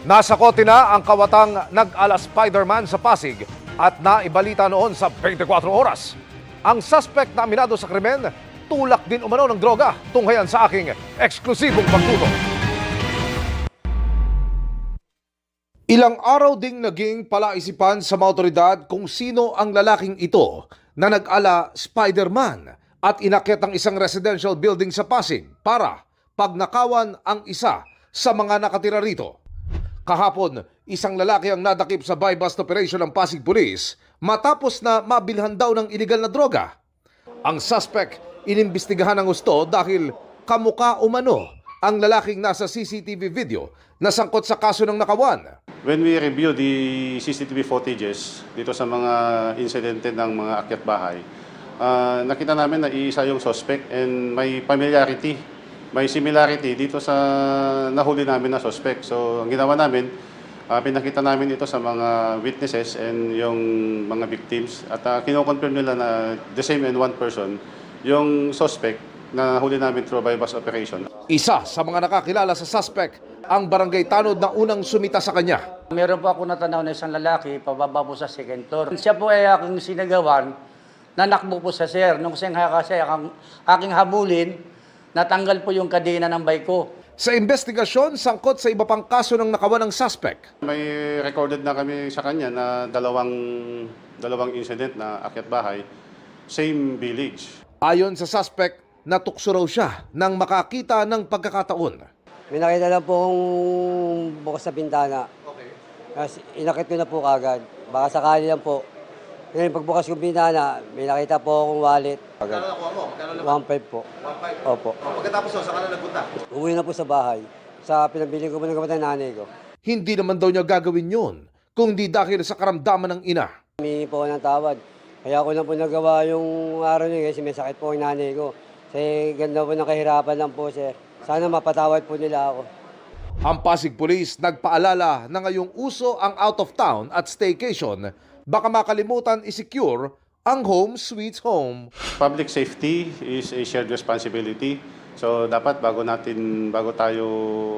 Nasa kote na ang kawatang nag-ala Spider-Man sa Pasig at naibalita noon sa 24 oras. Ang suspect na aminado sa krimen, tulak din umano ng droga. Tunghayan sa aking eksklusibong pagtutok. Ilang araw ding naging palaisipan sa mga otoridad kung sino ang lalaking ito na nag-ala Spider-Man at inakyat ang isang residential building sa Pasig para pagnakawan ang isa sa mga nakatira rito. Kahapon, isang lalaki ang nadakip sa buy-bust operation ng Pasig Police matapos na mabilhan daw ng iligal na droga. Ang suspect inimbestigahan ng gusto dahil kamukha umano ang lalaking nasa CCTV video na sangkot sa kaso ng nakawan. When we review the CCTV footages dito sa mga insidente ng mga akyat bahay, nakita namin na iisa yung suspect and may familiarity. May similarity dito sa nahuli namin na suspect. So, ang ginawa namin, pinakita namin ito sa mga witnesses and yung mga victims. At kinoconfirm nila na the same and one person, yung suspect na nahuli namin through buy-bust operation. Isa sa mga nakakilala sa suspect, ang barangay tanod na unang sumita sa kanya. Meron po ako natanaw na isang lalaki, pababa po sa second floor. Siya po ay aking sinagawan, nanakbo po sa sir. Nung siyang kasi aking habulin, natanggal po yung kadena ng bike ko. Sa investigasyon, sangkot sa iba pang kaso ng nakawan ng suspect. May recorded na kami sa kanya na dalawang incident na akyat bahay, same village. Ayon sa suspect, natukso raw siya nang makakita ng pagkakataon. May nakita lang pong bukas sa bintana. Okay. Tapos inakit ko na po kagad. Baka sakali lang po. Ngayon pagbukas ko bintana, may nakita po akong wallet. Magkano nakuha mo? Magkano nakuha? 1.5 po. 1.5? Opo. Pagkatapos saan ka na nagpunta? Umuwi na po sa bahay. Sa pinabili ko po ng gamot ng nanay ko. Hindi naman daw niya gagawin yun, kundi dahil sa karamdaman ng ina. Humingi po ako ng tawad. Kaya ko lang po nagawa yung araw niya kasi may sakit po ang nanay ko. Kasi ganda po ng kahirapan lang po, sir. Sana mapatawad po nila ako. Ang Pasig Police nagpaalala na ngayong uso ang out of town at staycation, baka makalimutan i-secure ang home sweet home. Public safety is a shared responsibility. So dapat bago tayo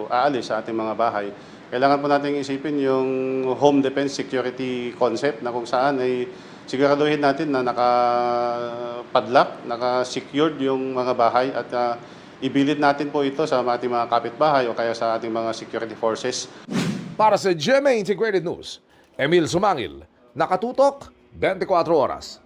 aalis sa ating mga bahay, kailangan po natin isipin yung home defense security concept na kung saan ay siguraduhin natin na naka-padlock, naka-secured yung mga bahay at ibilid natin po ito sa ating mga kapitbahay o kaya sa ating mga security forces. Para sa GMA Integrated News, Emil Sumangil, nakatutok 24 oras.